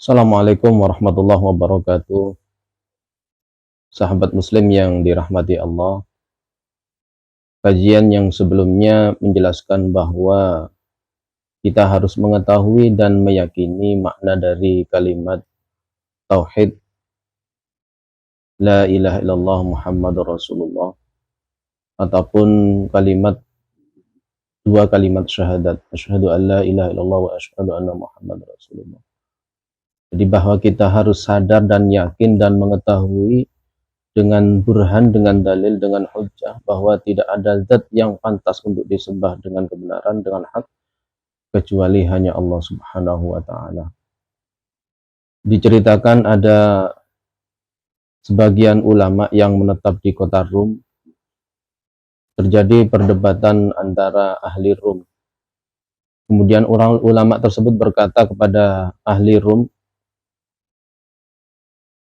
Assalamualaikum warahmatullahi wabarakatuh. Sahabat muslim yang dirahmati Allah. Kajian yang sebelumnya menjelaskan bahwa kita harus mengetahui dan meyakini makna dari kalimat tauhid la ilaha illallah Muhammadur Rasulullah, ataupun dua kalimat syahadat, asyhadu an la ilaha illallah wa asyhadu anna Muhammadur Rasulullah. Jadi bahwa kita harus sadar dan yakin dan mengetahui dengan burhan, dengan dalil, dengan hujjah bahwa tidak ada zat yang pantas untuk disembah dengan kebenaran, dengan hak, kecuali hanya Allah Subhanahu wa ta'ala. Diceritakan ada sebagian ulama yang menetap di kota Rum. Terjadi perdebatan antara ahli Rum. Kemudian ulama tersebut berkata kepada ahli Rum,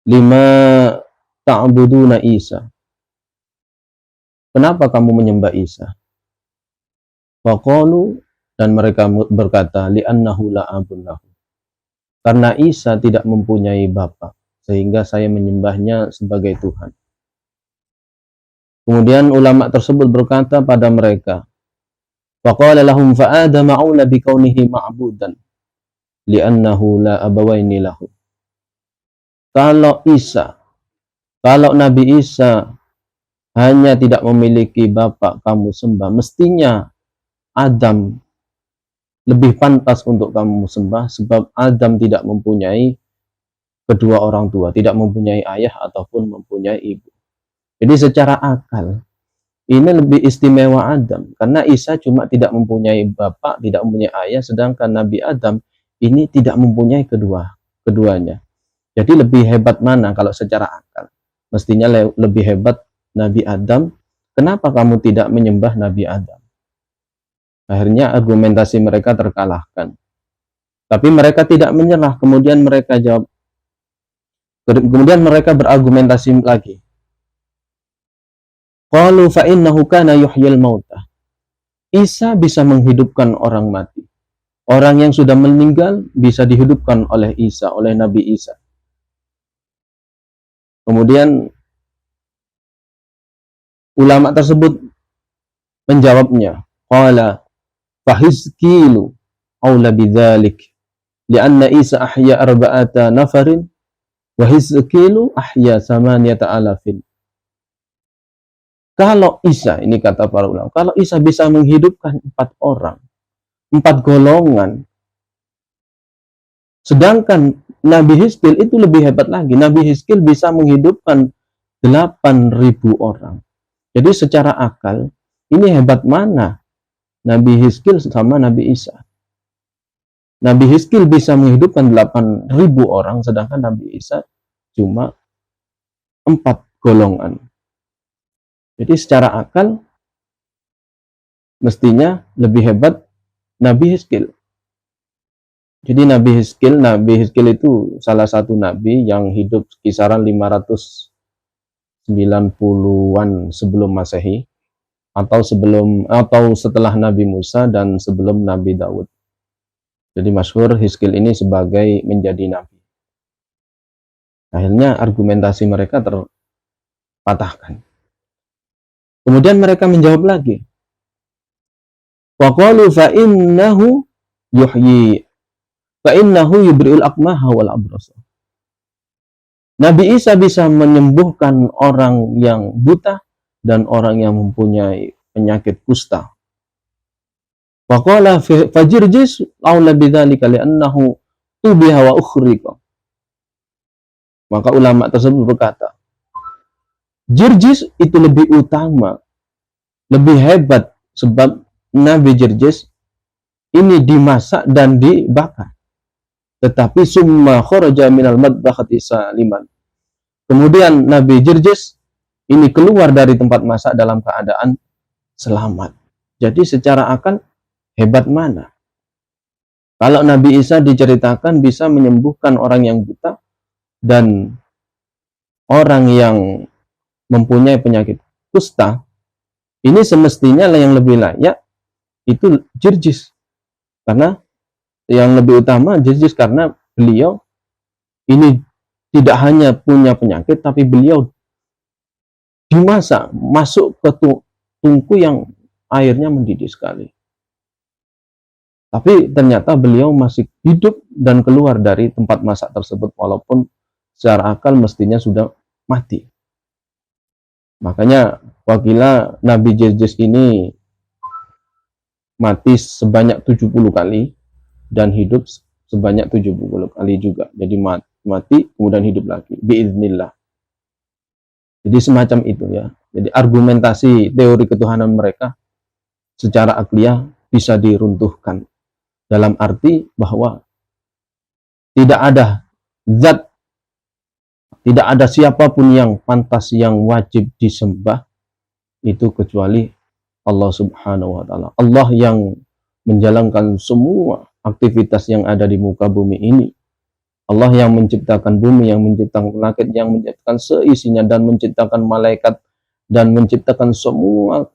"Lima ta'buduna Isa." Kenapa kamu menyembah Isa? Faqalu, dan mereka berkata, li'annahu la'abun lahu. Karena Isa tidak mempunyai bapa, sehingga saya menyembahnya sebagai Tuhan. Kemudian ulama tersebut berkata pada mereka, faqala lahum fa'adama aula bikaunihi ma'budan li'annahu la abawaini lahu. Kalau Nabi Isa hanya tidak memiliki bapak kamu sembah, mestinya Adam lebih pantas untuk kamu sembah, sebab Adam tidak mempunyai kedua orang tua, tidak mempunyai ayah ataupun mempunyai ibu. Jadi secara akal ini lebih istimewa Adam, karena Isa cuma tidak mempunyai bapak, tidak mempunyai ayah, sedangkan Nabi Adam ini tidak mempunyai keduanya. Jadi lebih hebat mana kalau secara akal? Mestinya lebih hebat Nabi Adam. Kenapa kamu tidak menyembah Nabi Adam? Akhirnya argumentasi mereka terkalahkan. Tapi mereka tidak menyerah. Kemudian mereka berargumentasi lagi. Qalu fa innahu kana yuhyil mauta. Isa bisa menghidupkan orang mati. Orang yang sudah meninggal bisa dihidupkan oleh Isa, oleh Nabi Isa. Kemudian ulama tersebut menjawabnya, qala fahizkilu aula bidzalik lianna Isa ahya arba'ata nafarin wa hizkilu ahya samaniyata alafin. Kalau Isa, ini kata para ulama, kalau Isa bisa menghidupkan 4 orang, 4 golongan, sedangkan Nabi Hizkil itu lebih hebat lagi. Nabi Hizkil bisa menghidupkan 8.000 orang. Jadi secara akal, ini hebat mana Nabi Hizkil sama Nabi Isa? Nabi Hizkil bisa menghidupkan 8.000 orang, sedangkan Nabi Isa cuma 4 golongan. Jadi secara akal, mestinya lebih hebat Nabi Hizkil. Jadi Nabi Hizkil itu salah satu nabi yang hidup kisaran 590-an sebelum Masehi, atau setelah Nabi Musa dan sebelum Nabi Daud. Jadi masyhur Hizkil ini sebagai menjadi nabi. Akhirnya argumentasi mereka terpatahkan. Kemudian mereka menjawab lagi. Wa qalu fa innahu yubri'ul akmaha wal abrasa. Nabi Isa bisa menyembuhkan orang yang buta dan orang yang mempunyai penyakit kusta. Wa qala fajirjis aula bidzalika li'annahu tubiha wa ukhriqa. Maka ulama tersebut berkata, Jirjis itu lebih utama, lebih hebat, sebab Nabi Jirjis ini dimasak dan dibakar. Tetapi summa kharaja minal madbakhati saliman. Kemudian Nabi Jirjis ini keluar dari tempat masak dalam keadaan selamat. Jadi secara akal hebat mana? Kalau Nabi Isa diceritakan bisa menyembuhkan orang yang buta dan orang yang mempunyai penyakit kusta, ini semestinya yang lebih layak itu Jirjis. Karena yang lebih utama Jirjis karena beliau ini tidak hanya punya penyakit, tapi beliau dimasak, masuk ke tungku yang airnya mendidih sekali. Tapi ternyata beliau masih hidup dan keluar dari tempat masak tersebut, walaupun secara akal mestinya sudah mati. Makanya wakila Nabi Yesus ini mati sebanyak 70 kali dan hidup sebanyak 70 kali juga. Jadi mati kemudian hidup lagi biiznillah. Jadi semacam itu ya. Jadi argumentasi teori ketuhanan mereka secara akliyah bisa diruntuhkan, dalam arti bahwa tidak ada zat, tidak ada siapapun yang pantas, yang wajib disembah itu kecuali Allah Subhanahu wa taala. Allah yang menjalankan semua aktivitas yang ada di muka bumi ini. Allah yang menciptakan bumi, yang menciptakan langit, yang menciptakan seisinya, dan menciptakan malaikat, dan menciptakan semua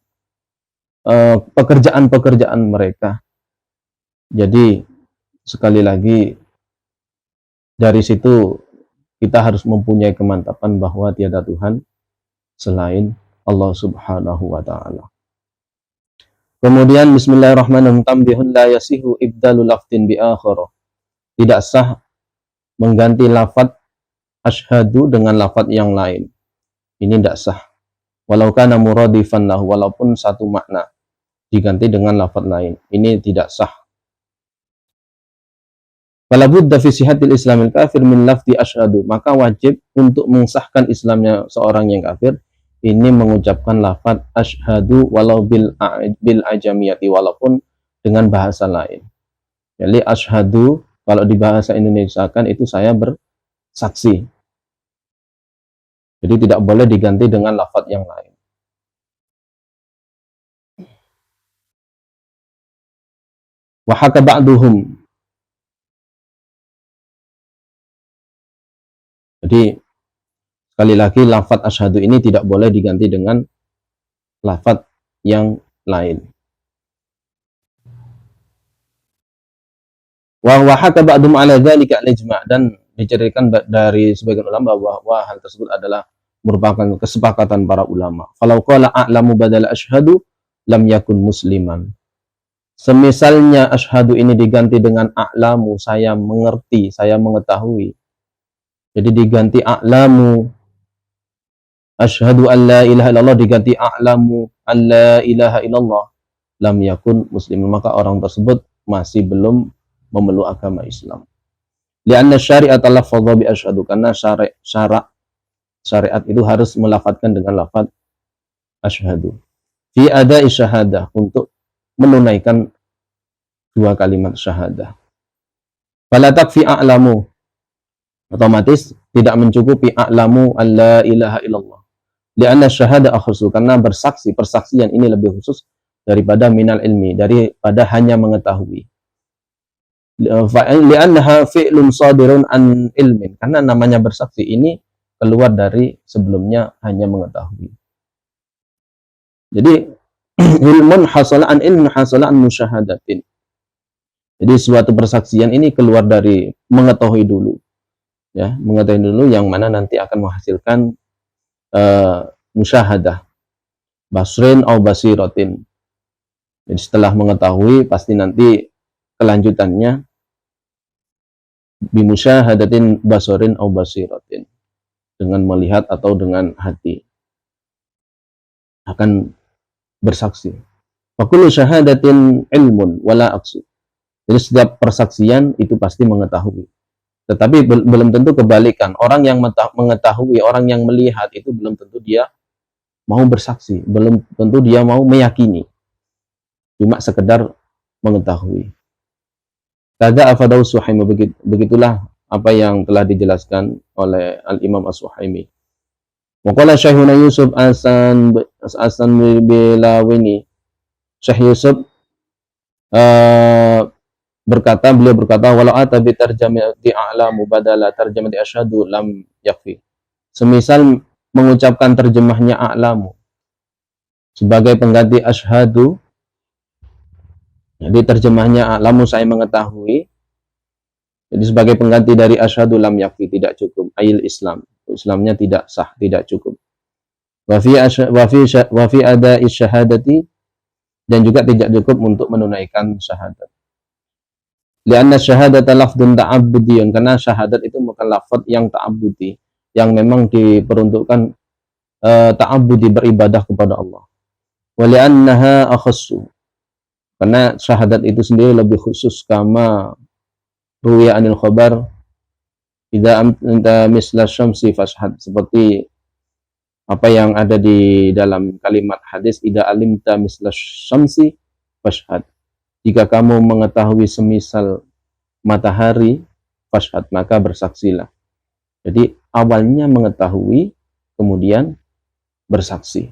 pekerjaan-pekerjaan mereka. Jadi sekali lagi dari situ kita harus mempunyai kemantapan bahwa tiada Tuhan selain Allah Subhanahu wa taala. Kemudian bismillahirrahmanirrahim, tambihun la yasihu ibdalu lafdin bi akhara. Tidak sah mengganti lafaz asyhadu dengan lafaz yang lain. Ini tidak sah. Walau kana muradifan lahu, walaupun satu makna diganti dengan lafaz lain. Ini tidak sah. Fala budda fi sihhatil islamil kafir min lafzi asyhadu. Maka wajib untuk mensahkan Islamnya seorang yang kafir ini mengucapkan lafaz asyhadu walau bil ajamiyati, walaupun dengan bahasa lain. Jadi asyhadu kalau di bahasa Indonesia kan itu saya bersaksi. Jadi tidak boleh diganti dengan lafaz yang lain. Wa haka ba'duhum. Jadi sekali lagi lafaz asyhadu ini tidak boleh diganti dengan lafaz yang lain. Wa haka ba'dhum 'ala dzalika al-ijma', dan diceritakan dari sebagian ulama bahwa hal tersebut adalah merupakan kesepakatan para ulama. Falau qala a'lamu badala asyhadu lam yakun musliman. Semisalnya asyhadu ini diganti dengan a'lamu, saya mengerti, saya mengetahui. Jadi diganti a'lamu, asyhadu an la ilaha illallah diganti a'lamu an la ilaha illallah, lam yakun muslim, maka orang tersebut masih belum memeluk agama Islam. Lianna syariat lafadha bi asyhadu, karena syariat itu harus melafadzkan dengan lafaz asyhadu. Fi ada'i syahadah, untuk menunaikan dua kalimat syahadah. Fala takfi a'lamu, otomatis tidak mencukupi a'lamu an la ilaha illallah. Lianna syahada akhusu, karena bersaksi, persaksian ini lebih khusus daripada minal ilmi, daripada hanya mengetahui. Liannaha fi'lun sadirun an ilmin, karena namanya bersaksi ini keluar dari sebelumnya hanya mengetahui. Jadi ilmun hasala an ilmin hasala an musyahadatin. Jadi suatu persaksian ini keluar dari mengetahui dulu. Ya, mengetahui dulu yang mana nanti akan menghasilkan musyahadah, basrin atau basiratin. Jadi setelah mengetahui pasti nanti kelanjutannya bimusyahadatin basarin atau basiratin, dengan melihat atau dengan hati akan bersaksi. Wa kullu syahadatin ilmun wala aqsu. Jadi setiap persaksian itu pasti mengetahui. Tetapi belum tentu kebalikan. Orang yang mengetahui, orang yang melihat itu belum tentu dia mau bersaksi, belum tentu dia mau meyakini. Cuma sekedar mengetahui. Kada afadahu Suhaimi, begitulah apa yang telah dijelaskan oleh Al-Imam As-Suhaimi. Wa qala Syekhuna Yusuf Hasan Bilawini. Syekh Yusuf beliau berkata, walau ata bi tarjamati a'lamu badala tarjamati asyhadu lam yakfi. Semisal mengucapkan terjemahnya a'lamu sebagai pengganti asyhadu, jadi terjemahnya a'lamu saya mengetahui, Jadi sebagai pengganti dari asyhadu lam yakfi, tidak cukup. Ail Islam, Islamnya tidak sah, tidak cukup. Wa fi ada'i syahadati, dan juga tidak cukup untuk menunaikan syahadat. Lianna syahadata lafdun ta'abbudiyun, karena syahadat itu bukan lafaz yang ta'abbudi, yang memang diperuntukkan ta'abbudi, beribadah kepada Allah. Wa li'annaha akhassu, karena syahadat itu sendiri lebih khusus, kama ruwiya anil khabar idza anta misla syamsi fashhad, seperti apa yang ada di dalam kalimat hadis, idza alimta misla syamsi fashhad, jika kamu mengetahui semisal matahari, fashhad, maka bersaksilah. Jadi awalnya mengetahui, kemudian bersaksi.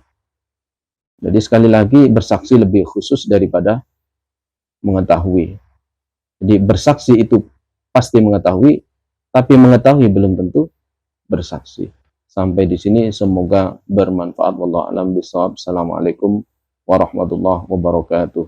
Jadi sekali lagi, bersaksi lebih khusus daripada mengetahui. Jadi bersaksi itu pasti mengetahui, tapi mengetahui belum tentu bersaksi. Sampai di sini semoga bermanfaat. Wallahu a'lam bishawab. Assalamualaikum warahmatullahi wabarakatuh.